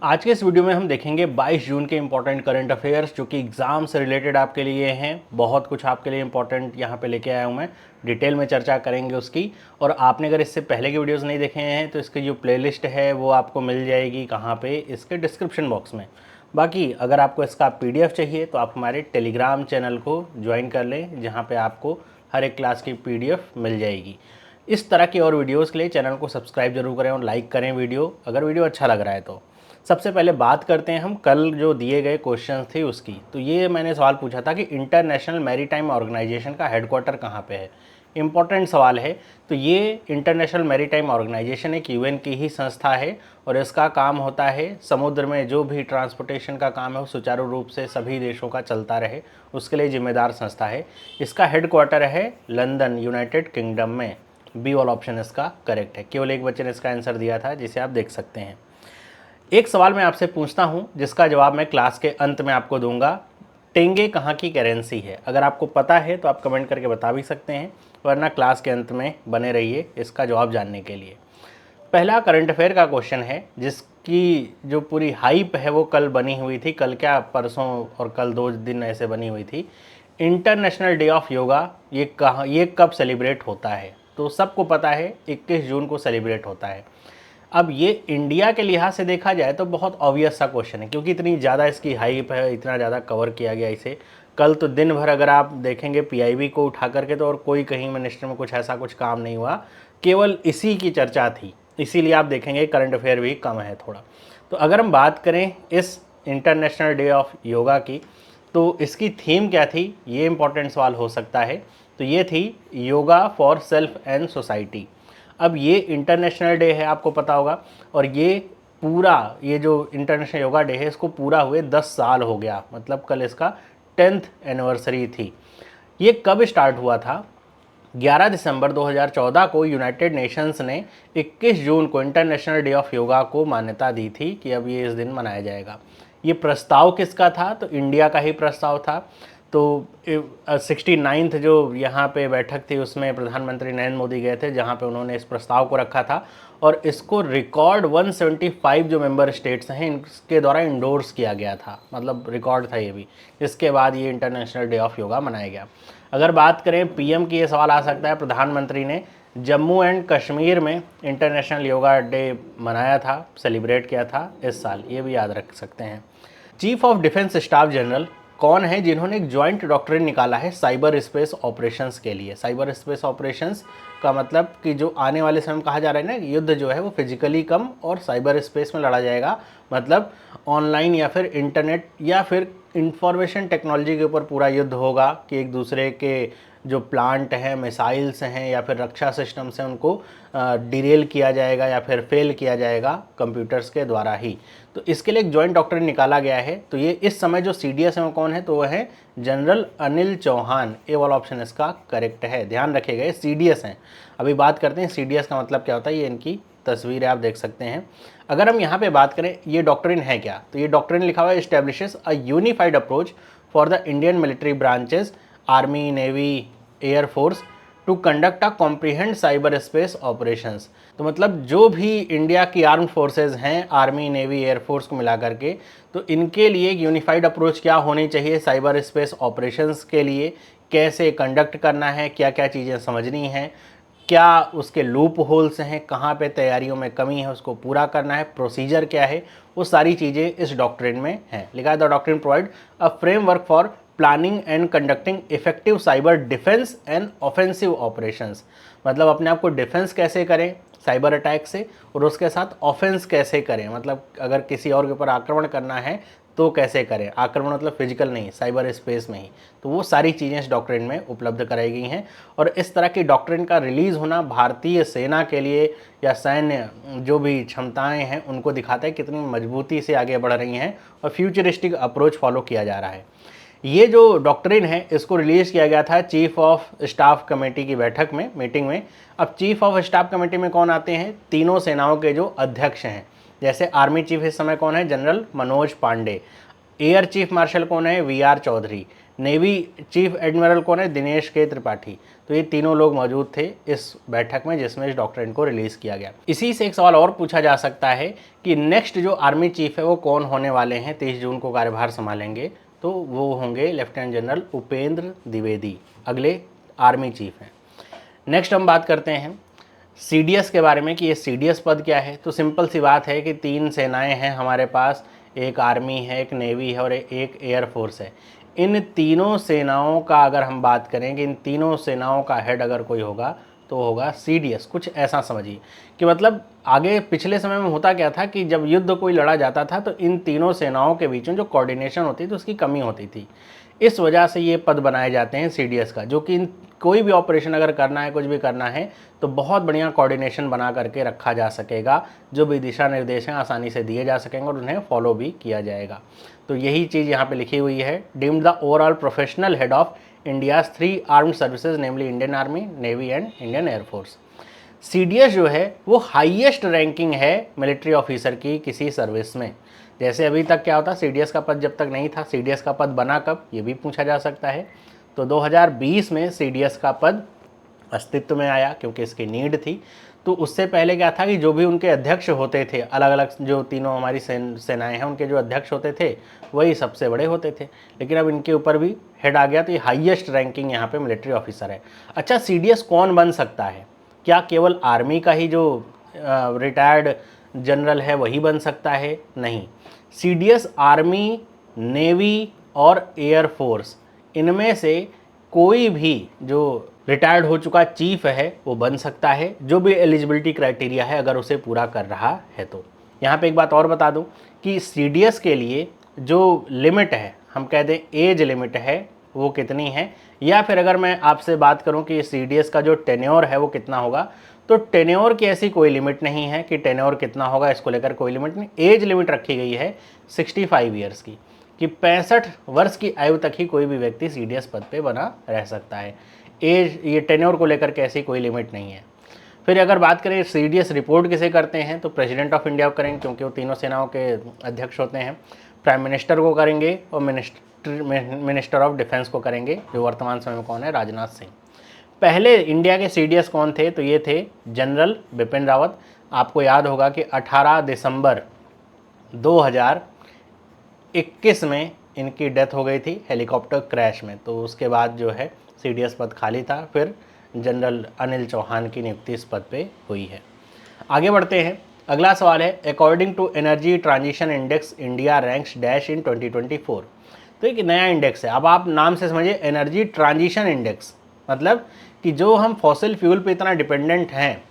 आज के इस वीडियो में हम देखेंगे 22 जून के इंपॉर्टेंट करंट अफेयर्स जो कि एग्जाम से रिलेटेड आपके लिए हैं। बहुत कुछ आपके लिए इंपॉर्टेंट यहाँ पे लेके आया हूँ मैं। डिटेल में चर्चा करेंगे उसकी। और आपने अगर इससे पहले के वीडियोस नहीं देखे हैं तो इसकी जो प्लेलिस्ट है वो आपको मिल जाएगी कहाँ पे, इसके डिस्क्रिप्शन बॉक्स में। बाकी अगर आपको इसका PDF चाहिए तो आप हमारे टेलीग्राम चैनल को ज्वाइन कर लें, जहाँ पर आपको हर एक क्लास की PDF मिल जाएगी। इस तरह की और वीडियोज़ के लिए चैनल को सब्सक्राइब जरूर करें और लाइक करें वीडियो, अगर वीडियो अच्छा लग रहा है तो। सबसे पहले बात करते हैं हम कल जो दिए गए क्वेश्चंस थे उसकी। तो ये मैंने सवाल पूछा था कि इंटरनेशनल मैरीटाइम ऑर्गेनाइजेशन का हेडक्वार्टर कहाँ पे है। इंपॉर्टेंट सवाल है। तो ये इंटरनेशनल मैरीटाइम ऑर्गेनाइजेशन एक UN की ही संस्था है और इसका काम होता है समुद्र में जो भी ट्रांसपोर्टेशन का काम है वो सुचारू रूप से सभी देशों का चलता रहे, उसके लिए जिम्मेदार संस्था है। इसका हेडक्वार्टर है लंदन, यूनाइटेड किंगडम में। बी वाला ऑप्शन इसका करेक्ट है। केवल एक बच्चे ने इसका आंसर दिया था, जिसे आप देख सकते हैं। एक सवाल मैं आपसे पूछता हूं जिसका जवाब मैं क्लास के अंत में आपको दूंगा। टेंगे कहाँ की करेंसी है? अगर आपको पता है तो आप कमेंट करके बता भी सकते हैं, वरना क्लास के अंत में बने रहिए इसका जवाब जानने के लिए। पहला करंट अफेयर का क्वेश्चन है जिसकी जो पूरी हाइप है वो कल बनी हुई थी। कल क्या, परसों और कल 2 दिन ऐसे बनी हुई थी। इंटरनेशनल डे ऑफ योगा ये कब सेलिब्रेट होता है? तो सबको पता है 21 जून को सेलिब्रेट होता है। अब ये इंडिया के लिहाज से देखा जाए तो बहुत ऑब्वियस सा क्वेश्चन है, क्योंकि इतनी ज़्यादा इसकी हाइप है, इतना ज़्यादा कवर किया गया इसे। कल तो दिन भर अगर आप देखेंगे PIB को उठा करके तो और कोई कहीं मिनिस्टर में कुछ ऐसा कुछ काम नहीं हुआ, केवल इसी की चर्चा थी। इसीलिए आप देखेंगे करंट अफेयर भी कम है थोड़ा। तो अगर हम बात करें इस इंटरनेशनल डे ऑफ योगा की, तो इसकी थीम क्या थी, ये इंपॉर्टेंट सवाल हो सकता है। तो ये थी yoga for self and society. अब ये इंटरनेशनल डे है, आपको पता होगा, और ये जो इंटरनेशनल योगा डे है इसको पूरा हुए 10 साल हो गया। मतलब कल इसका 10th एनिवर्सरी थी। ये कब स्टार्ट हुआ था? 11 दिसंबर 2014 को यूनाइटेड नेशंस ने 21 जून को इंटरनेशनल डे ऑफ योगा को मान्यता दी थी कि अब ये इस दिन मनाया जाएगा। ये प्रस्ताव किसका था? तो इंडिया का ही प्रस्ताव था। तो 69th जो यहाँ पे बैठक थी उसमें प्रधानमंत्री नरेंद्र मोदी गए थे, जहाँ पे उन्होंने इस प्रस्ताव को रखा था और इसको रिकॉर्ड 175 जो मेंबर स्टेट्स हैं इनके द्वारा इंडोर्स किया गया था। मतलब रिकॉर्ड था ये भी। इसके बाद ये इंटरनेशनल डे ऑफ योगा मनाया गया। अगर बात करें PM की, ये सवाल आ सकता है, प्रधानमंत्री ने जम्मू एंड कश्मीर में इंटरनेशनल योगा डे मनाया था, सेलिब्रेट किया था इस साल, ये भी याद रख सकते हैं। Chief of defence staff general कौन है जिन्होंने एक जॉइंट डॉक्ट्रिन निकाला है साइबर स्पेस ऑपरेशंस के लिए? साइबर स्पेस ऑपरेशंस का मतलब कि जो आने वाले समय में कहा जा रहा है ना, युद्ध जो है वो फिजिकली कम और साइबर स्पेस में लड़ा जाएगा। मतलब ऑनलाइन या फिर इंटरनेट या फिर इंफॉर्मेशन टेक्नोलॉजी के ऊपर पूरा युद्ध होगा कि एक दूसरे के जो प्लांट हैं, मिसाइल्स हैं या फिर रक्षा सिस्टम्स हैं, उनको डिरेल किया जाएगा या फिर फेल किया जाएगा कंप्यूटर्स के द्वारा ही। तो इसके लिए एक जॉइंट डॉक्ट्रिन निकाला गया है। तो ये इस समय जो CDS है वो कौन है? तो वह है जनरल अनिल चौहान। ए वाला ऑप्शन इसका करेक्ट है। ध्यान रखिएगा ये CDS हैं। अभी बात करते हैं CDS का मतलब क्या होता है। ये इनकी तस्वीर है, आप देख सकते हैं। अगर हम यहाँ पे बात करें ये डॉक्ट्रिन है क्या, तो ये डॉक्ट्रिन लिखा हुआ है establishes a unified approach for the Indian military branches, army, navy, air force to conduct a comprehend cyber space operations. तो मतलब जो भी इंडिया की आर्म्ड फोर्सेज हैं, आर्मी, नेवी, एयरफोर्स को मिला करके, तो इनके लिए एक यूनिफाइड अप्रोच क्या होनी चाहिए साइबर स्पेस ऑपरेशंस के लिए, कैसे कंडक्ट करना है, क्या क्या चीज़ें समझनी हैं, क्या उसके लूप होल्स हैं, कहाँ पे तैयारियों में कमी है उसको पूरा करना है, प्रोसीजर क्या है, वो सारी चीज़ें इस डॉक्ट्रिन में हैं। लिखा है the doctrine provide a framework for planning and conducting effective cyber defence and offensive operations. मतलब अपने आप को डिफेंस कैसे करें साइबर अटैक से, और उसके साथ ऑफेंस कैसे करें, मतलब अगर किसी और के ऊपर आक्रमण करना है तो कैसे करें। आक्रमण मतलब फिजिकल नहीं, साइबर स्पेस में ही। तो वो सारी चीज़ें इस डॉक्ट्रिन में उपलब्ध कराई गई हैं। और इस तरह की डॉक्ट्रिन का रिलीज़ होना भारतीय सेना के लिए या सैन्य जो भी क्षमताएं हैं उनको दिखाता है कितनी मजबूती से आगे बढ़ रही हैं और फ्यूचरिस्टिक अप्रोच फॉलो किया जा रहा है। ये जो डॉक्ट्रिन है इसको रिलीज़ किया गया था चीफ ऑफ स्टाफ कमेटी की बैठक में, मीटिंग में। अब चीफ ऑफ स्टाफ कमेटी में कौन आते हैं? तीनों सेनाओं के जो अध्यक्ष हैं। जैसे आर्मी चीफ इस समय कौन है? General Manoj Pande. Air chief marshal कौन है? VR Chaudhari. Navy chief admiral कौन है? दिनेश के त्रिपाठी। तो ये तीनों लोग मौजूद थे इस बैठक में जिसमें इस डॉक्ट्रिन को रिलीज़ किया गया। इसी से एक सवाल और पूछा जा सकता है कि नेक्स्ट जो आर्मी चीफ है वो कौन होने वाले हैं, 23 जून को कार्यभार संभालेंगे? तो वो होंगे लेफ्टिनेंट जनरल उपेंद्र द्विवेदी, अगले आर्मी चीफ हैं। नेक्स्ट हम बात करते हैं सीडीएस के बारे में कि ये सीडीएस पद क्या है। तो सिंपल सी बात है कि 3 सेनाएं हैं हमारे पास, एक आर्मी है, एक नेवी है और एक एयरफोर्स है। इन तीनों सेनाओं का अगर हम बात करें कि इन तीनों सेनाओं का हेड अगर कोई होगा तो होगा सीडीएस। कुछ ऐसा समझिए कि मतलब आगे पिछले समय में होता क्या था कि जब युद्ध कोई लड़ा जाता था तो इन तीनों सेनाओं के बीच में जो कोऑर्डिनेशन होती थी उसकी कमी होती थी। इस वजह से ये पद बनाए जाते हैं सीडीएस का, जो कि कोई भी ऑपरेशन अगर करना है, कुछ भी करना है तो बहुत बढ़िया कोऑर्डिनेशन बना करके रखा जा सकेगा। जो भी दिशा निर्देश हैं आसानी से दिए जा सकेंगे और उन्हें फॉलो भी किया जाएगा। तो यही चीज़ यहाँ पे लिखी हुई है। Deemed the overall professional head of India's 3 armed services namely Indian army, navy and Indian air force. CDS जो है वो हाईएस्ट रैंकिंग है मिलिट्री ऑफिसर की किसी सर्विस में। जैसे अभी तक क्या होता, सीडीएस का पद जब तक नहीं था, सीडीएस का पद बना कब, ये भी पूछा जा सकता है। तो 2020 में सीडीएस का पद अस्तित्व में आया क्योंकि इसकी नीड थी। तो उससे पहले क्या था कि जो भी उनके अध्यक्ष होते थे, अलग अलग जो तीनों हमारी सेनाएं हैं उनके जो अध्यक्ष होते थे वही सबसे बड़े होते थे, लेकिन अब इनके ऊपर भी हेड आ गया तो ये हाईएस्ट रैंकिंग यहाँ पे मिलिट्री ऑफिसर है। अच्छा, सीडीएस कौन बन सकता है? क्या केवल आर्मी का ही जो रिटायर्ड जनरल है वही बन सकता है? नहीं, सीडीएस आर्मी, नेवी और एयरफोर्स इनमें से कोई भी जो रिटायर्ड हो चुका चीफ है वो बन सकता है, जो भी एलिजिबिलिटी क्राइटेरिया है अगर उसे पूरा कर रहा है तो। यहाँ पे एक बात और बता दूं कि सीडीएस के लिए जो लिमिट है, हम कह दें एज लिमिट है, वो कितनी है, या फिर अगर मैं आपसे बात करूं कि सीडीएस का जो टेन्योर है वो कितना होगा, तो टेन्योर की ऐसी कोई लिमिट नहीं है कि टेन्योर कितना होगा, इसको लेकर कोई लिमिट नहीं। एज लिमिट रखी गई है 65 ईयर्स की, कि 65 वर्ष की आयु तक ही कोई भी व्यक्ति सीडीएस पद पे बना रह सकता है। एज, ये टेन्योर को लेकर के ऐसी कोई लिमिट नहीं है। फिर अगर बात करें सीडीएस रिपोर्ट किसे करते हैं, तो प्रेसिडेंट ऑफ इंडिया को करेंगे क्योंकि वो तीनों सेनाओं के अध्यक्ष होते हैं। प्राइम मिनिस्टर को करेंगे और मिनिस्टर ऑफ डिफेंस को करेंगे, जो वर्तमान समय में कौन है? राजनाथ सिंह। पहले इंडिया के सीडीएस कौन थे? तो ये थे जनरल बिपिन रावत। आपको याद होगा कि 18 दिसंबर 2021 में इनकी डेथ हो गई थी हेलीकॉप्टर क्रैश में। तो उसके बाद जो है सीडीएस पद खाली था, फिर जनरल अनिल चौहान की नियुक्ति इस पद पे हुई है। आगे बढ़ते हैं। अगला सवाल है, according to energy transition index India ranks dash in 2024। तो एक नया इंडेक्स है, अब आप नाम से समझिए एनर्जी ट्रांजिशन इंडेक्स, मतलब कि जो हम फॉसिल फ्यूल पे इतना डिपेंडेंट हैं,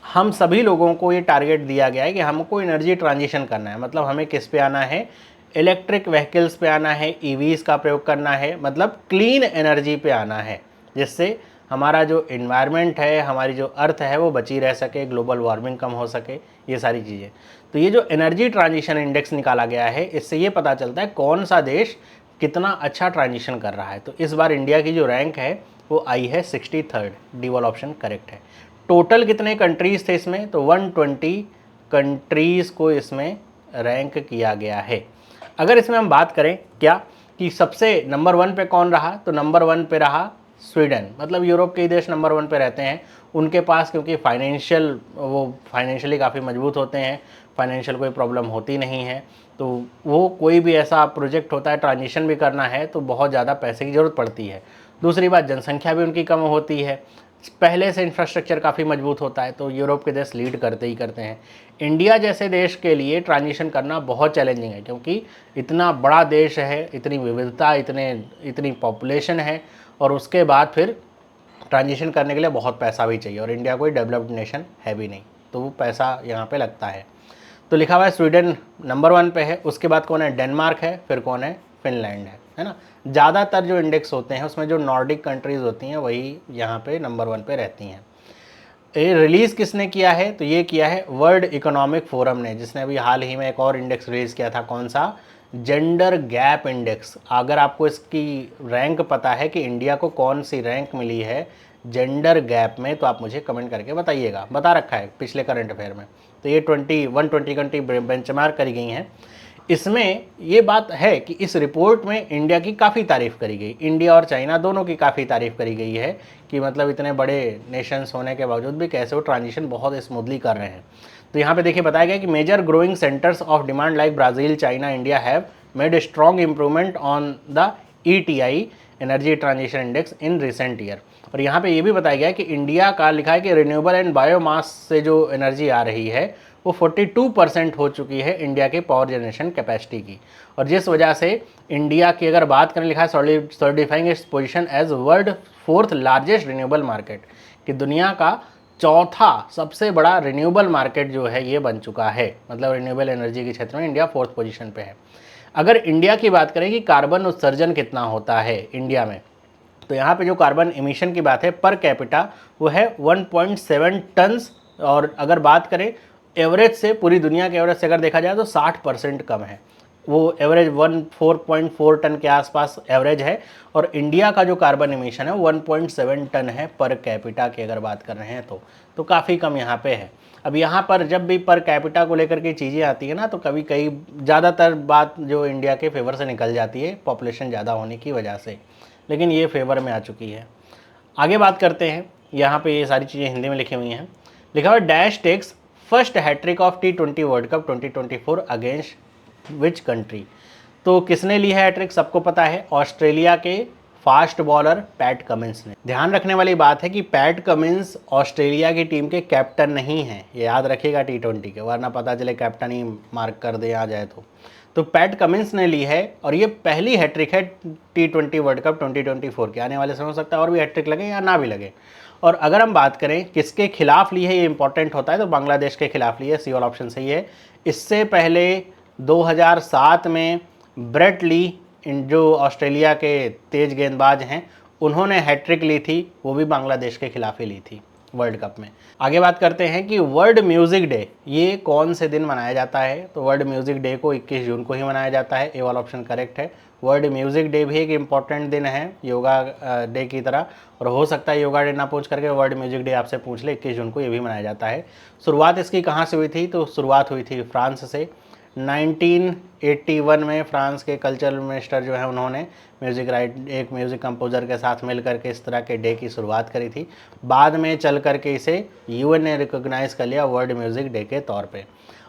हम सभी लोगों को ये टारगेट दिया गया है कि हमको एनर्जी ट्रांजिशन करना है। मतलब हमें किस पे आना है? इलेक्ट्रिक व्हीकल्स पे आना है, ईवीज़ का प्रयोग करना है, मतलब क्लीन एनर्जी पे आना है, जिससे हमारा जो इन्वायरमेंट है, हमारी जो अर्थ है वो बची रह सके, ग्लोबल वार्मिंग कम हो सके, ये सारी चीज़ें। तो ये जो एनर्जी ट्रांजिशन इंडेक्स निकाला गया है, इससे ये पता चलता है कौन सा देश कितना अच्छा ट्रांजिशन कर रहा है। तो इस बार इंडिया की जो रैंक है वो आई है 63rd, डी वाला ऑप्शन करेक्ट है। टोटल कितने कंट्रीज़ थे इसमें? तो 120 कंट्रीज़ को इसमें रैंक किया गया है। अगर इसमें हम बात करें क्या कि सबसे नंबर 1 पे कौन रहा, तो नंबर 1 पे रहा स्वीडन। मतलब यूरोप के देश नंबर 1 पे रहते हैं। उनके पास क्योंकि फाइनेंशियली काफ़ी मजबूत होते हैं, फाइनेंशियल कोई प्रॉब्लम होती नहीं है, तो वो कोई भी ऐसा प्रोजेक्ट होता है, ट्रांजिशन भी करना है तो बहुत ज़्यादा पैसे की ज़रूरत पड़ती है। दूसरी बात, जनसंख्या भी उनकी कम होती है, पहले से इंफ्रास्ट्रक्चर काफ़ी मजबूत होता है, तो यूरोप के देश लीड करते ही करते हैं। इंडिया जैसे देश के लिए ट्रांजिशन करना बहुत चैलेंजिंग है, क्योंकि इतना बड़ा देश है, इतनी विविधता, इतनी पॉपुलेशन है, और उसके बाद फिर ट्रांजिशन करने के लिए बहुत पैसा भी चाहिए, और इंडिया कोई डेवलप्ड नेशन है भी नहीं, तो वो पैसा यहाँ पे लगता है। तो लिखा हुआ है स्वीडन नंबर 1 पे है, उसके बाद कौन है? डेनमार्क है, फिर कौन है? फिनलैंड है ना। ज़्यादातर जो इंडेक्स होते हैं उसमें जो नॉर्डिक कंट्रीज़ होती हैं वही यहाँ पे नंबर 1 पे रहती हैं। ये रिलीज़ किसने किया है? तो ये किया है वर्ल्ड इकोनॉमिक फोरम ने, जिसने अभी हाल ही में एक और इंडेक्स रिलीज़ किया था। कौन सा? Gender gap index. अगर आपको इसकी रैंक पता है कि इंडिया को कौन सी रैंक मिली है जेंडर गैप में, तो आप मुझे कमेंट करके बताइएगा। बता रखा है पिछले करंट अफेयर में। तो ये 120 कंट्री बेंचमार्क करी गई हैं। इसमें ये बात है कि इस रिपोर्ट में इंडिया की काफ़ी तारीफ करी गई, इंडिया और चाइना दोनों की काफ़ी तारीफ करी गई है कि मतलब इतने बड़े नेशंस होने के बावजूद भी कैसे वो ट्रांजिशन बहुत स्मूथली कर रहे हैं। तो यहाँ पे देखिए बताया गया कि major growing centres of demand like Brazil, China, India have made strong improvement on the ETI energy transition index in recent year. और यहाँ पे ये भी बताया गया है कि इंडिया का लिखा है कि रिन्यूएबल एंड बायोमास से जो एनर्जी आ रही है वो 42% हो चुकी है इंडिया के पावर जनरेशन कैपेसिटी की। और जिस वजह से इंडिया की अगर बात करें, लिखा है solidifying its position as world 4th largest renewable market, कि दुनिया का चौथा सबसे बड़ा रिन्यूएबल मार्केट जो है ये बन चुका है। मतलब रिन्यूएबल एनर्जी के क्षेत्र में इंडिया 4th पोजीशन पे है। अगर इंडिया की बात करें कि कार्बन उत्सर्जन कितना होता है इंडिया में, तो यहाँ पे जो कार्बन इमिशन की बात है पर कैपिटा वो है 1.7 टन्स। और अगर बात करें एवरेज से, पूरी दुनिया के एवरेज से अगर देखा जाए तो 60% कम है। वो एवरेज 4.4 टन के आसपास एवरेज है, और इंडिया का जो कार्बन इमिशन है 1.7 टन है पर कैपिटा की अगर बात कर रहे हैं तो काफ़ी कम यहाँ पे है। अब यहाँ पर जब भी पर कैपिटा को लेकर के चीज़ें आती है ना, तो कभी कई ज़्यादातर बात जो इंडिया के फेवर से निकल जाती है पॉपुलेशन ज़्यादा होने की वजह से, लेकिन ये फेवर में आ चुकी है। आगे बात करते हैं, यहाँ पे ये सारी चीज़ें हिंदी में लिखी हुई हैं। लिखा हुआ dash takes first hattrick of T20 world cup 2024 against which country. तो किसने ली है हैट्रिक, सबको पता है, ऑस्ट्रेलिया के फास्ट बॉलर पैट कमिंस ने। ध्यान रखने वाली बात है कि पैट कमिंस ऑस्ट्रेलिया की टीम के कैप्टन नहीं हैं, ये याद रखिएगा T20 के, वरना पता चले कैप्टन ही मार्क कर दे आ जाए तो पैट कमिंस ने ली है, और ये पहली हैट्रिक है T20 वर्ल्ड कप 2024 की। आने वाले समय हो सकता है और भी हैट्रिक लगे या ना भी लगे। और अगर हम बात करें किसके खिलाफ ली है, ये इंपॉर्टेंट होता है, तो बांग्लादेश के खिलाफ ली है, सी वाला ऑप्शन सही है। इससे पहले 2007 में ब्रेट ली, जो ऑस्ट्रेलिया के तेज गेंदबाज हैं, उन्होंने हैट्रिक ली थी, वो भी बांग्लादेश के खिलाफ ही ली थी वर्ल्ड कप में। आगे बात करते हैं कि वर्ल्ड म्यूज़िक डे ये कौन से दिन मनाया जाता है, तो वर्ल्ड म्यूज़िक डे को 21 जून को ही मनाया जाता है, ये वाला ऑप्शन करेक्ट है। वर्ल्ड म्यूज़िक डे भी एक इम्पॉर्टेंट दिन है योगा डे की तरह, और हो सकता है योगा डे ना पूछ करके वर्ल्ड म्यूज़िक डे आपसे पूछ ले, 21 जून को ये भी मनाया जाता है। शुरुआत इसकी कहाँ से हुई थी, तो शुरुआत हुई थी फ्रांस से। 1981 में फ्रांस के कल्चरल मिनिस्टर जो है उन्होंने एक म्यूज़िक कंपोज़र के साथ मिलकर के इस तरह के डे की शुरुआत करी थी। बाद में चल करके इसे UN ने रिकॉग्नाइज़ कर लिया वर्ल्ड म्यूज़िक डे के तौर पे।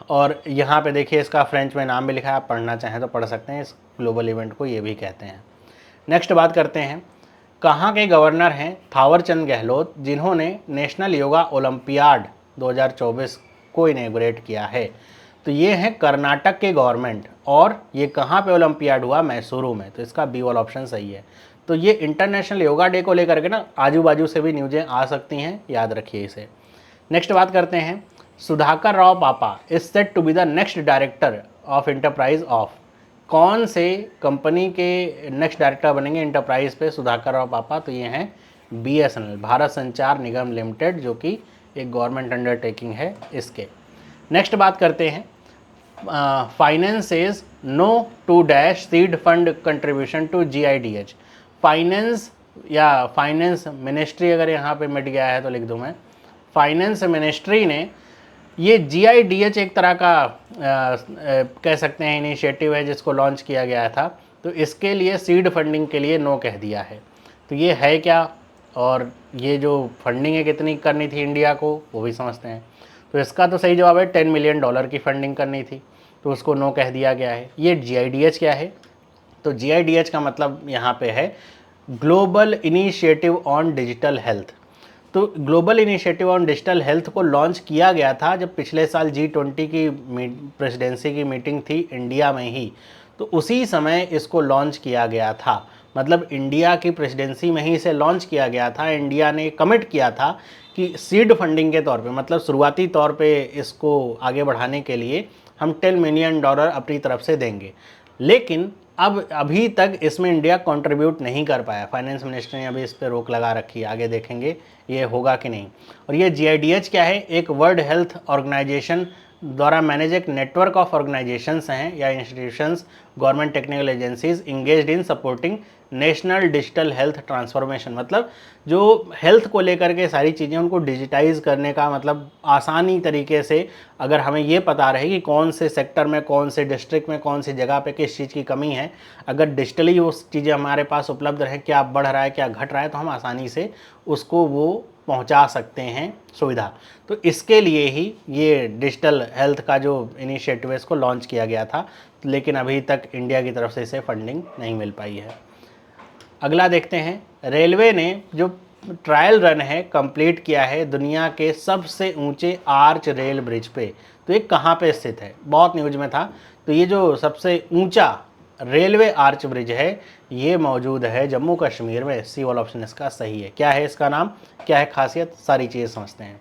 और यहाँ पे देखिए इसका फ्रेंच में नाम भी लिखा है, आप पढ़ना चाहें तो पढ़ सकते हैं, इस ग्लोबल इवेंट को ये भी कहते हैं। नेक्स्ट बात करते हैं, कहाँ के गवर्नर हैं थावर चंद गहलोत, जिन्होंने नेशनल योगा ओलंपियाड 2024 को इनॉग्रेट किया है। तो ये है कर्नाटक के गवर्नमेंट, और ये कहाँ पे ओलंपियाड हुआ, मैसूरू में, तो इसका बी वाला ऑप्शन सही है। तो ये इंटरनेशनल योगा डे को लेकर के ना आजू बाजू से भी न्यूज़ें आ सकती हैं, याद रखिए इसे। नेक्स्ट बात करते हैं, Sudhakar Rao Papa is set to be the next director of enterprise of, कौन से कंपनी के नेक्स्ट डायरेक्टर बनेंगे इंटरप्राइज पे सुधाकर राव पापा, तो ये हैं BSNL, भारत संचार निगम लिमिटेड, जो कि एक गवर्नमेंट अंडरटेकिंग है इसके। नेक्स्ट बात करते हैं, finance is no to dash seed fund contribution to GIDH। Finance या फाइनेंस मिनिस्ट्री अगर यहाँ पे मिट गया है तो लिख दूँ मैं, फाइनेंस मिनिस्ट्री ने ये GIDH एक तरह का कह सकते हैं इनिशिएटिव है जिसको लॉन्च किया गया था, तो इसके लिए सीड फंडिंग के लिए नो कह दिया है। तो ये है क्या, और ये जो फंडिंग है कितनी करनी थी इंडिया को, वो भी समझते हैं। तो इसका तो सही जवाब है $10 मिलियन की फंडिंग करनी थी, तो उसको नो कह दिया गया है। ये GIDH क्या है, तो GIDH का मतलब यहाँ पे है global initiative on digital health. तो global initiative on digital health को लॉन्च किया गया था जब पिछले साल G20 की प्रेसिडेंसी की मीटिंग थी इंडिया में ही, तो उसी समय इसको लॉन्च किया गया था। मतलब इंडिया की प्रेसिडेंसी में ही इसे लॉन्च किया गया था। इंडिया ने कमिट किया था कि सीड फंडिंग के तौर पे, मतलब शुरुआती तौर पे इसको आगे बढ़ाने के लिए हम $10 मिलियन अपनी तरफ से देंगे, लेकिन अब अभी तक इसमें इंडिया कंट्रीब्यूट नहीं कर पाया। फाइनेंस मिनिस्टर ने अभी इस पर रोक लगा रखी है, आगे देखेंगे ये होगा कि नहीं। और ये GIDH क्या है, एक वर्ल्ड हेल्थ ऑर्गेनाइजेशन द्वारा मैनेज एक नेटवर्क ऑफ ऑर्गेनाइजेशंस हैं या institutions, government technical agencies engaged इन supporting national digital health transformation. मतलब जो हेल्थ को लेकर के सारी चीज़ें उनको डिजिटाइज करने का, मतलब आसानी तरीके से अगर हमें ये पता रहे कि कौन से सेक्टर में, कौन से डिस्ट्रिक्ट में, कौन सी जगह पे किस चीज़ की कमी है, अगर डिजिटली वो चीज़ें हमारे पास उपलब्ध रहे, क्या बढ़ रहा है क्या घट रहा है, तो हम आसानी से उसको वो पहुंचा सकते हैं सुविधा। तो इसके लिए ही ये डिजिटल हेल्थ का जो इनिशिएटिव है इसको लॉन्च किया गया था, लेकिन अभी तक इंडिया की तरफ से इसे फंडिंग नहीं मिल पाई है। अगला देखते हैं, रेलवे ने जो ट्रायल रन है कंप्लीट किया है दुनिया के सबसे ऊंचे आर्च रेल ब्रिज पे। तो ये कहाँ पे स्थित है, बहुत न्यूज में था। तो ये जो सबसे ऊंचा रेलवे आर्च ब्रिज है ये मौजूद है जम्मू कश्मीर में। सी वाला ऑप्शन इसका सही है। क्या है इसका नाम, क्या है खासियत, सारी चीज़ें समझते हैं।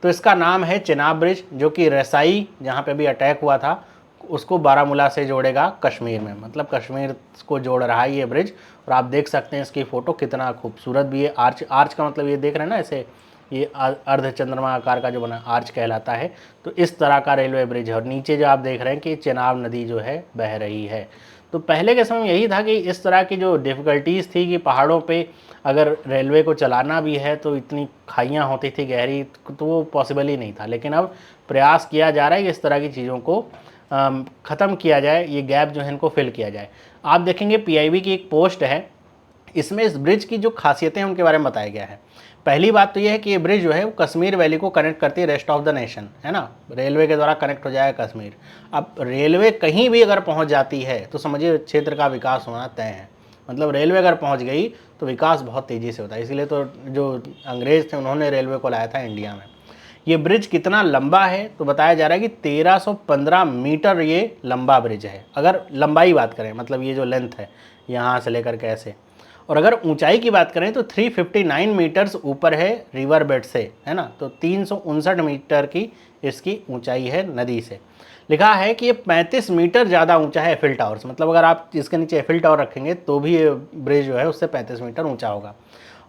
तो इसका नाम है चिनाब ब्रिज, जो कि रसाई जहाँ पे भी अटैक हुआ था उसको बारामूला से जोड़ेगा कश्मीर में, मतलब कश्मीर को जोड़ रहा है ये ब्रिज। और आप देख सकते हैं इसकी फ़ोटो कितना खूबसूरत भी है। आर्च, आर्च का मतलब ये देख रहे हैं ना, ऐसे ये अर्ध चंद्रमा आकार का जो बना आर्च कहलाता है। तो इस तरह का रेलवे ब्रिज है और नीचे जो आप देख रहे हैं कि चिनाब नदी जो है बह रही है। तो पहले के समय में यही था कि इस तरह की जो डिफ़िकल्टीज़ थी कि पहाड़ों पे अगर रेलवे को चलाना भी है तो इतनी खाइयाँ होती थी गहरी, तो वो पॉसिबल ही नहीं था। लेकिन अब प्रयास किया जा रहा है कि इस तरह की चीज़ों को ख़त्म किया जाए, ये गैप जो है इनको फिल किया जाए। आप देखेंगे पीआईबी की एक पोस्ट है, इसमें इस ब्रिज की जो खासियतें हैं उनके बारे में बताया गया है। पहली बात तो ये है कि ये ब्रिज जो है वो कश्मीर वैली को कनेक्ट करती है रेस्ट ऑफ द नेशन, है ना, रेलवे के द्वारा कनेक्ट हो जाएगा कश्मीर। अब रेलवे कहीं भी अगर पहुंच जाती है तो समझिए क्षेत्र का विकास होना तय है। मतलब रेलवे अगर पहुंच गई तो विकास बहुत तेज़ी से होता है। इसीलिए तो जो अंग्रेज़ थे उन्होंने रेलवे को लाया था इंडिया में। ये ब्रिज कितना लंबा है तो बताया जा रहा है कि 1315 मीटर ये लंबा ब्रिज है, अगर लंबाई बात करें, मतलब ये जो लेंथ है यहाँ से लेकर के ऐसे। और अगर ऊंचाई की बात करें तो 359 मीटर्स ऊपर है रिवर बेड से, है ना। तो 359 मीटर की इसकी ऊंचाई है नदी से। लिखा है कि ये 35 मीटर ज़्यादा ऊंचा है एफिल टावर से, मतलब अगर आप इसके नीचे एफिल टावर रखेंगे तो भी ये ब्रिज जो है उससे 35 मीटर ऊंचा होगा।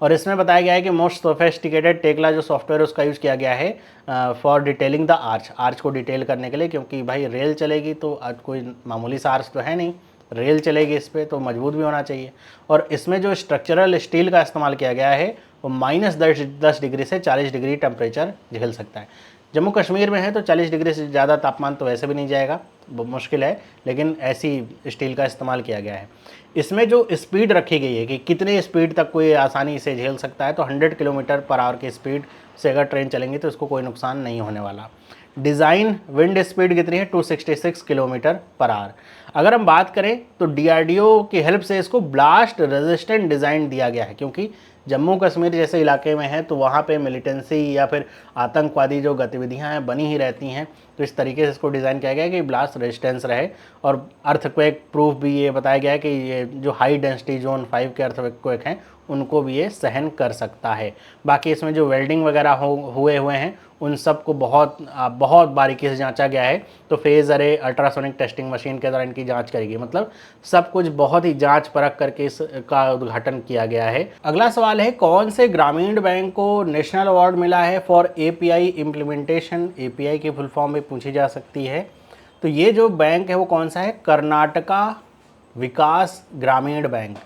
और इसमें बताया गया है कि मोस्ट सोफिस्टिकेटेड टेक्ला जो सॉफ्टवेयर उसका यूज़ किया गया है for detailing the arch, arch को डिटेल करने के लिए, क्योंकि भाई रेल चलेगी तो कोई मामूली सा आर्च तो है नहीं, रेल चलेगी इस पर तो मजबूत भी होना चाहिए। और इसमें जो स्ट्रक्चरल स्टील का इस्तेमाल किया गया है वो -10 डिग्री से 40 डिग्री टेम्परेचर झेल सकता है। जम्मू कश्मीर में है तो 40 डिग्री से ज़्यादा तापमान तो वैसे भी नहीं जाएगा, मुश्किल है, लेकिन ऐसी स्टील का इस्तेमाल किया गया है। इसमें जो स्पीड रखी गई है कि कितने स्पीड तक कोई आसानी से झेल सकता है, तो 100 किलोमीटर पर आवर की स्पीड से अगर ट्रेन चलेंगी तो इसको कोई नुकसान नहीं होने वाला। डिज़ाइन विंड स्पीड कितनी है, 266 किलोमीटर पर आवर। अगर हम बात करें तो डीआरडीओ की हेल्प से इसको ब्लास्ट रेजिस्टेंट डिज़ाइन दिया गया है, क्योंकि जम्मू कश्मीर जैसे इलाके में है तो वहाँ पे मिलिटेंसी या फिर आतंकवादी जो गतिविधियाँ हैं बनी ही रहती हैं। तो इस तरीके से इसको डिज़ाइन किया गया है कि ब्लास्ट रेजिस्टेंस रहे। और अर्थक्वेक प्रूफ भी ये बताया गया है कि ये जो हाई डेंसिटी जोन 5 के अर्थक्वेक हैं उनको भी ये सहन कर सकता है। बाकी इसमें जो वेल्डिंग वगैरह हुए हैं उन सब को बहुत बारीकी से जांचा गया है। तो फेज अरे अल्ट्रासोनिक टेस्टिंग मशीन के द्वारा इनकी जांच करेगी, मतलब सब कुछ बहुत ही जांच परख करके इसका उद्घाटन किया गया है। अगला सवाल है, कौन से ग्रामीण बैंक को नेशनल अवार्ड मिला है फॉर एपीआई इम्प्लीमेंटेशन। एपीआई की फुल फॉर्म भी पूछी जा सकती है। तो ये जो बैंक है वो कौन सा है, कर्नाटका विकास ग्रामीण बैंक।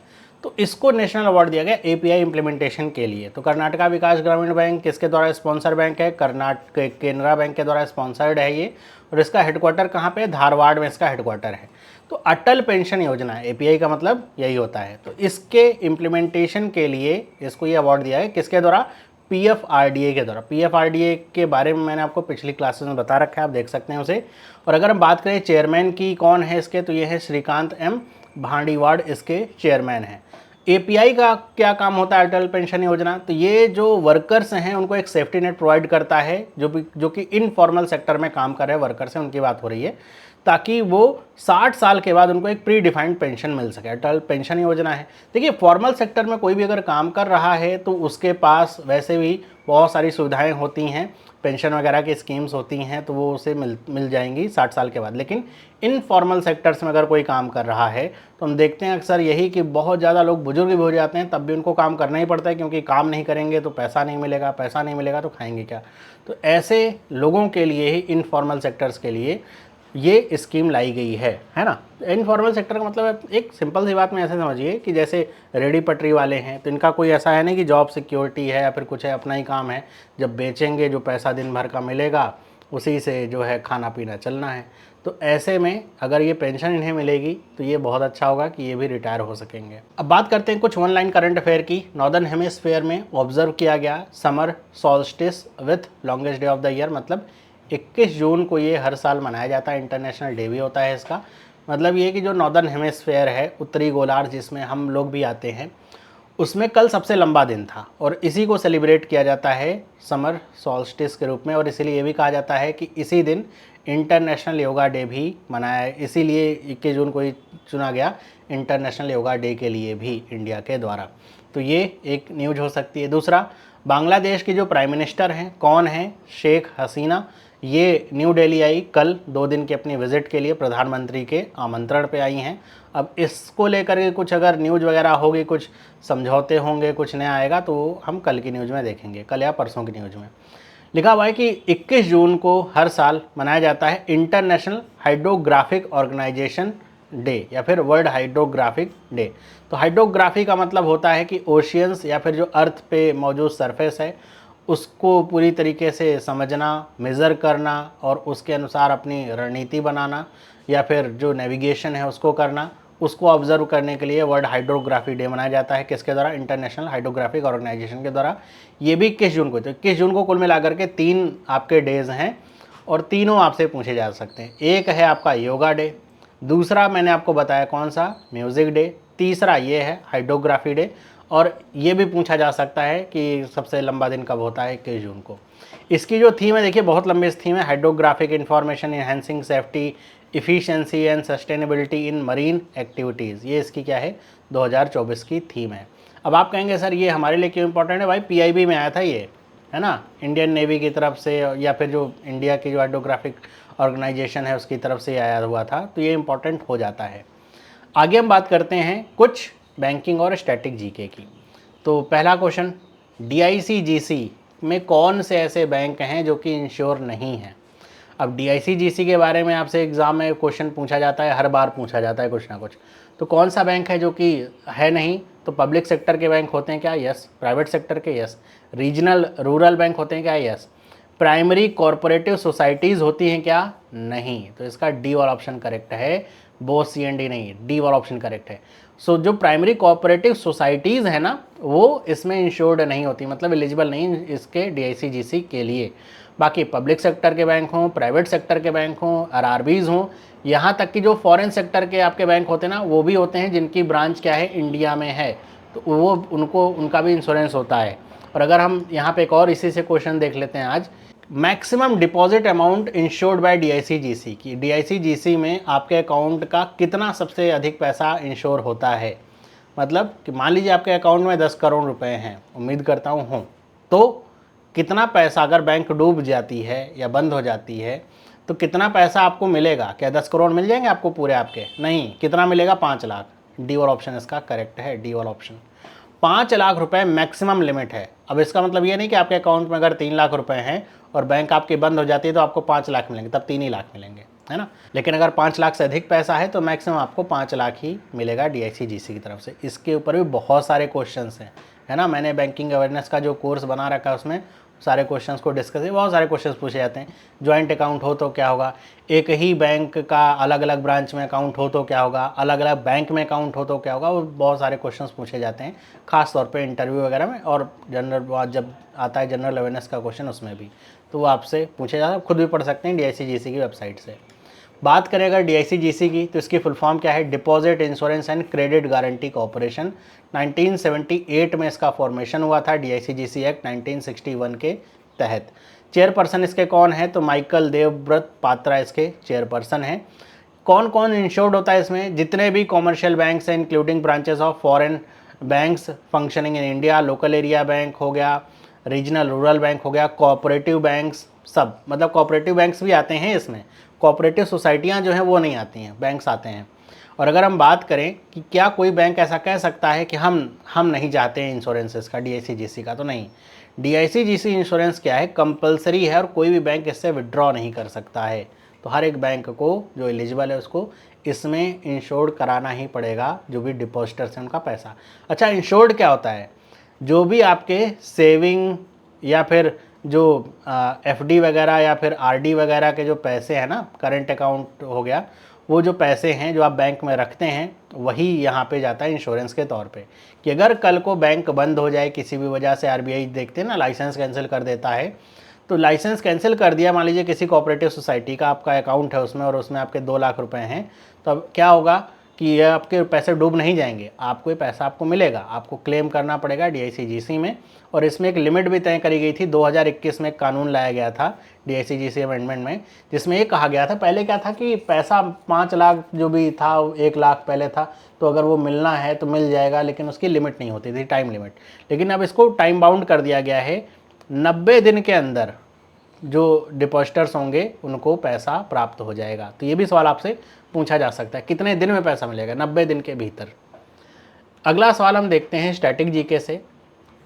तो इसको नेशनल अवार्ड दिया गया एपीआई इम्प्लीमेंटेशन के लिए। तो कर्नाटका विकास ग्रामीण बैंक किसके द्वारा स्पॉन्सर बैंक है, केनरा बैंक के द्वारा स्पॉन्सर्ड है ये। और इसका हेडक्वार्टर कहाँ पे है, धारवाड़ में इसका हेडक्वार्टर है। तो अटल पेंशन योजना है, एपीआई का मतलब यही होता है। तो इसके इम्प्लीमेंटेशन के लिए इसको ये अवार्ड दिया है, किसके द्वारा, पीएफआरडीए के द्वारा। पीएफआरडीए के बारे में मैंने आपको पिछली क्लासेस में बता रखा है, आप देख सकते हैं उसे। और अगर हम बात करें चेयरमैन की कौन है इसके, तो ये है श्रीकांत एम भांडीवाड़ इसके चेयरमैन हैं। एपीआई का क्या काम होता है अटल पेंशन योजना, तो ये जो वर्कर्स हैं उनको एक सेफ्टी नेट प्रोवाइड करता है, जो कि इनफॉर्मल सेक्टर में काम कर रहे हैं वर्कर्स हैं, उनकी बात हो रही है। ताकि वो 60 साल के बाद उनको एक प्री डिफाइंड पेंशन मिल सके। अटल पेंशन योजना है। देखिए, फॉर्मल सेक्टर में कोई भी अगर काम कर रहा है तो उसके पास वैसे भी बहुत सारी सुविधाएं होती हैं, पेंशन वगैरह की स्कीम्स होती हैं, तो वो उसे मिल जाएंगी 60 साल के बाद। लेकिन इनफॉर्मल सेक्टर्स में अगर कोई काम कर रहा है तो हम देखते हैं अक्सर यही कि बहुत ज़्यादा लोग बुजुर्ग भी हो जाते हैं, तब भी उनको काम करना ही पड़ता है, क्योंकि काम नहीं करेंगे तो पैसा नहीं मिलेगा, पैसा नहीं मिलेगा तो खाएंगे क्या। तो ऐसे लोगों के लिए ही, इनफॉर्मल सेक्टर्स के लिए ये स्कीम लाई गई है ना। इनफॉर्मल सेक्टर का मतलब एक सिंपल सी बात में ऐसे समझिए कि जैसे रेडी पटरी वाले हैं, तो इनका कोई ऐसा है नहीं कि जॉब सिक्योरिटी है या फिर कुछ है, अपना ही काम है, जब बेचेंगे जो पैसा दिन भर का मिलेगा उसी से जो है खाना पीना चलना है। तो ऐसे में अगर ये पेंशन इन्हें मिलेगी तो ये बहुत अच्छा होगा कि ये भी रिटायर हो सकेंगे। अब बात करते हैं कुछ ऑनलाइन करंट अफेयर की। नॉर्दर्न हेमिस्फीयर में ऑब्जर्व किया गया summer solstice with longest day of the year, मतलब 21 जून को ये हर साल मनाया जाता है, इंटरनेशनल डे भी होता है इसका। मतलब ये कि जो नॉर्दर्न हेमिस्फीयर है, उत्तरी गोलार्ध जिसमें हम लोग भी आते हैं, उसमें कल सबसे लंबा दिन था और इसी को सेलिब्रेट किया जाता है समर सॉल्स्टिस के रूप में। और इसीलिए ये भी कहा जाता है कि इसी दिन इंटरनेशनल योगा डे भी मनाया है, इसीलिए 21 जून को ही चुना गया इंटरनेशनल योगा डे के लिए भी इंडिया के द्वारा। तो ये एक न्यूज हो सकती है। दूसरा, बांग्लादेश की जो प्राइम मिनिस्टर हैं, कौन है? शेख हसीना। ये न्यू दिल्ली आई कल 2 दिन की अपनी विजिट के लिए, प्रधानमंत्री के आमंत्रण पे आई हैं। अब इसको लेकर के कुछ अगर न्यूज वगैरह होगी, कुछ समझौते होंगे, कुछ नया आएगा तो हम कल की न्यूज़ में देखेंगे, कल या परसों की न्यूज़ में। लिखा हुआ है कि 21 जून को हर साल मनाया जाता है इंटरनेशनल हाइड्रोग्राफिक ऑर्गेनाइजेशन डे या फिर वर्ल्ड हाइड्रोग्राफिक डे। तो हाइड्रोग्राफी का मतलब होता है कि ओशियंस या फिर जो अर्थ पे मौजूद सरफेस है उसको पूरी तरीके से समझना, मेज़र करना और उसके अनुसार अपनी रणनीति बनाना, या फिर जो नेविगेशन है उसको करना, उसको ऑब्जर्व करने के लिए वर्ल्ड हाइड्रोग्राफी डे मनाया जाता है। किसके द्वारा? इंटरनेशनल हाइड्रोग्राफिक ऑर्गेनाइजेशन के द्वारा। ये भी 21 जून को। तो 21 जून को कुल मिलाकर के 3 आपके डेज़ हैं और तीनों आपसे पूछे जा सकते हैं। एक है आपका योगा डे, दूसरा मैंने आपको बताया कौन सा, म्यूज़िक डे, तीसरा ये है हाइड्रोग्राफी डे। और ये भी पूछा जा सकता है कि सबसे लंबा दिन कब होता है, 21 जून को। इसकी जो थीम है, देखिए बहुत लंबी थीम है, hydrographic information enhancing safety efficiency and sustainability in marine activities. ये इसकी क्या है, 2024 की थीम है। अब आप कहेंगे सर ये हमारे लिए क्यों इंपॉर्टेंट है? भाई पीआईबी में आया था ये, है ना, इंडियन नेवी की तरफ से या फिर जो इंडिया की जो हाइड्रोग्राफिक ऑर्गेनाइजेशन है उसकी तरफ से आया हुआ था, तो ये इंपॉर्टेंट हो जाता है। आगे हम बात करते हैं कुछ बैंकिंग और स्टैटिक जीके की। तो पहला क्वेश्चन, डीआईसीजीसी में कौन से ऐसे बैंक हैं जो कि इंश्योर नहीं हैं? अब डीआईसीजीसी के बारे में आपसे एग्जाम में क्वेश्चन पूछा जाता है, हर बार पूछा जाता है कुछ ना कुछ। तो कौन सा बैंक है जो कि है नहीं? तो पब्लिक सेक्टर के बैंक होते हैं क्या? यस। प्राइवेट सेक्टर के? यस। रीजनल रूरल बैंक होते हैं क्या? यस। प्राइमरी कॉरपोरेटिव सोसाइटीज़ होती हैं क्या? नहीं। तो इसका डी वाला ऑप्शन करेक्ट है, बोथ सी एंड डी नहीं, डी वाला ऑप्शन करेक्ट है। सो जो प्राइमरी कोऑपरेटिव सोसाइटीज़ है ना, वो इसमें इंश्योर्ड नहीं होती, मतलब एलिजिबल नहीं इसके डीआईसीजीसी के लिए। बाकी पब्लिक सेक्टर के बैंक हों, प्राइवेट सेक्टर के बैंक हों, आरआरबीज़ हों, यहाँ तक कि जो फॉरेन सेक्टर के आपके बैंक होते हैं ना, वो भी होते हैं जिनकी ब्रांच क्या है, इंडिया में है, तो वो उनका भी इंश्योरेंस होता है। और अगर हम यहाँ पे एक और इसी से क्वेश्चन देख लेते हैं आज, maximum deposit amount insured by DICGC की, डीआईसीजीसी में आपके अकाउंट का कितना सबसे अधिक पैसा इंश्योर होता है? मतलब कि मान लीजिए आपके अकाउंट में 10 करोड़ रुपए हैं, उम्मीद करता हूँ तो कितना पैसा अगर बैंक डूब जाती है या बंद हो जाती है तो कितना पैसा आपको मिलेगा? क्या 10 करोड़ मिल जाएंगे आपको पूरे आपके? नहीं। कितना मिलेगा? 5 लाख। डी वाला ऑप्शन इसका करेक्ट है, डी वाला ऑप्शन। 5 लाख रुपए मैक्सिमम लिमिट है। अब इसका मतलब ये नहीं कि आपके अकाउंट में अगर 3 लाख रुपए हैं और बैंक आपकी बंद हो जाती है तो आपको 5 लाख मिलेंगे, तब 3 ही लाख मिलेंगे, है ना। लेकिन अगर 5 लाख से अधिक पैसा है तो मैक्सिमम आपको 5 लाख ही मिलेगा डीआईसीजीसी की तरफ से। इसके ऊपर भी बहुत सारे क्वेश्चंस हैं, है ना। मैंने बैंकिंग अवेयरनेस का जो कोर्स बना रखा है उसमें सारे क्वेश्चंस को डिस्कस है, बहुत सारे क्वेश्चंस पूछे जाते हैं। जॉइंट अकाउंट हो तो क्या होगा, एक ही बैंक का अलग अलग ब्रांच में अकाउंट हो तो क्या होगा, अलग अलग बैंक में अकाउंट हो तो क्या होगा, वो बहुत सारे क्वेश्चंस पूछे जाते हैं, खास तौर पे इंटरव्यू वगैरह में, और जनरल जब आता है जनरल अवेयरनेस का क्वेश्चन उसमें भी, तो वो आपसे पूछे जाते हैं। खुद भी पढ़ सकते हैं डीआईसीजीसी की वेबसाइट से। बात करें अगर डीआईसीजीसी की तो इसकी फुल फॉर्म क्या है? Deposit insurance and credit guarantee corporation. 1978 में इसका फॉर्मेशन हुआ था, डीआईसीजीसी एक्ट 1961 के तहत। चेयरपर्सन इसके कौन है, तो माइकल देवव्रत पात्रा इसके चेयरपर्सन हैं। कौन कौन इंश्योर्ड होता है इसमें, जितने भी कॉमर्शियल बैंक्स हैं including branches of foreign banks functioning in India, local area bank हो गया, रीजनल रूरल बैंक हो गया, कोऑपरेटिव बैंक्स, सब मतलब कोऑपरेटिव बैंक्स भी आते हैं इसमें, कोऑपरेटिव सोसाइटियाँ जो हैं वो नहीं आती हैं, बैंक्स आते हैं। और अगर हम बात करें कि क्या कोई बैंक ऐसा कह सकता है कि हम नहीं चाहते हैं इंश्योरेंसेस का, DICGC का, तो नहीं। DICGC इंश्योरेंस क्या है, कंपलसरी है और कोई भी बैंक इससे विड्रॉ नहीं कर सकता है। तो हर एक बैंक को जो एलिजिबल है उसको इसमें इंश्योर्ड कराना ही पड़ेगा, जो भी डिपॉजिटर्स हैं उनका पैसा। अच्छा, इंश्योर्ड क्या होता है, जो भी आपके सेविंग या फिर जो FD वगैरह या फिर RD वगैरह के जो पैसे हैं ना, करेंट अकाउंट हो गया, वो जो पैसे हैं जो आप बैंक में रखते हैं वही यहाँ पे जाता है इंश्योरेंस के तौर पे, कि अगर कल को बैंक बंद हो जाए किसी भी वजह से, RBI देखते हैं ना लाइसेंस कैंसिल कर देता है, तो लाइसेंस कैंसिल कर दिया, मान लीजिए किसी कोऑपरेटिव सोसाइटी का आपका अकाउंट है उसमें और उसमें आपके 2 लाख रुपए हैं, तो अब क्या होगा कि ये आपके पैसे डूब नहीं जाएंगे, आपको ये पैसा आपको मिलेगा, आपको क्लेम करना पड़ेगा DICGC में। और इसमें एक लिमिट भी तय करी गई थी, 2021 में एक कानून लाया गया था DICGC अमेंडमेंट में, जिसमें ये कहा गया था, पहले क्या था कि पैसा 5 लाख जो भी था, 1 लाख पहले था, तो अगर वो मिलना है तो मिल जाएगा, लेकिन उसकी लिमिट नहीं होती थी, टाइम लिमिट। लेकिन अब इसको टाइम बाउंड कर दिया गया है, 90 दिन के अंदर जो डिपॉजिटर्स होंगे उनको पैसा प्राप्त हो जाएगा। तो ये भी सवाल आपसे पूछा जा सकता है, कितने दिन में पैसा मिलेगा, 90 दिन के भीतर। अगला सवाल हम देखते हैं स्टैटिक जीके से,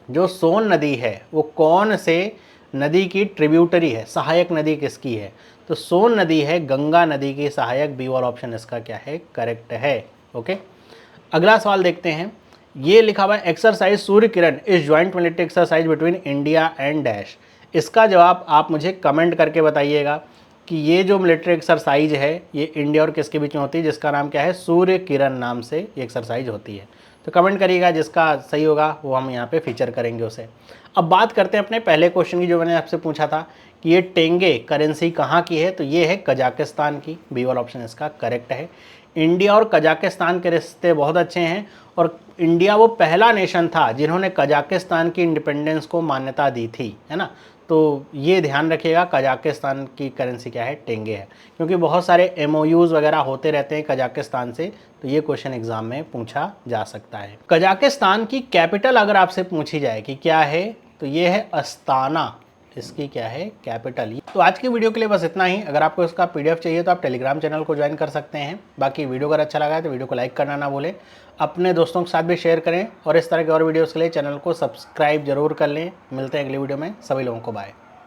जो सोन नदी है वो कौन से नदी की ट्रिब्यूटरी है, सहायक नदी किसकी है, तो सोन नदी है गंगा नदी की सहायक, बी वाला ऑप्शन इसका क्या है, करेक्ट है। ओके, अगला सवाल देखते हैं, ये लिखा हुआ है exercise Surya Kiran is joint military exercise between India and dash. इसका जवाब आप मुझे कमेंट करके बताइएगा कि ये जो मिलिट्री एक्सरसाइज है ये इंडिया और किसके बीच में होती है, जिसका नाम क्या है, सूर्य किरण नाम से ये एक्सरसाइज होती है। तो कमेंट करिएगा, जिसका सही होगा वो हम यहाँ पे फीचर करेंगे उसे। अब बात करते हैं अपने पहले क्वेश्चन की, जो मैंने आपसे पूछा था कि ये टेंगे करेंसी कहाँ की है, तो ये है कजाकिस्तान की, बी वाला ऑप्शन इसका करेक्ट है। इंडिया और कजाकिस्तान के रिश्ते बहुत अच्छे हैं और इंडिया वो पहला नेशन था जिन्होंने कजाकिस्तान की इंडिपेंडेंस को मान्यता दी थी, है ना। तो ये ध्यान रखिएगा, कजाकिस्तान की करेंसी क्या है, टेंगे है, क्योंकि बहुत सारे MOUs वगैरह होते रहते हैं कजाकिस्तान से, तो ये क्वेश्चन एग्जाम में पूछा जा सकता है। कजाकिस्तान की कैपिटल अगर आपसे पूछी जाए कि क्या है, तो ये है अस्ताना, इसकी क्या है कैपिटल। तो आज की वीडियो के लिए बस इतना ही। अगर आपको इसका PDF चाहिए तो आप टेलीग्राम चैनल को ज्वाइन कर सकते हैं। बाकी वीडियो अगर अच्छा लगा है तो वीडियो को लाइक करना ना भूलें, अपने दोस्तों के साथ भी शेयर करें और इस तरह के और वीडियोस के लिए चैनल को सब्सक्राइब जरूर कर लें। मिलते हैं अगली वीडियो में, सभी लोगों को बाय।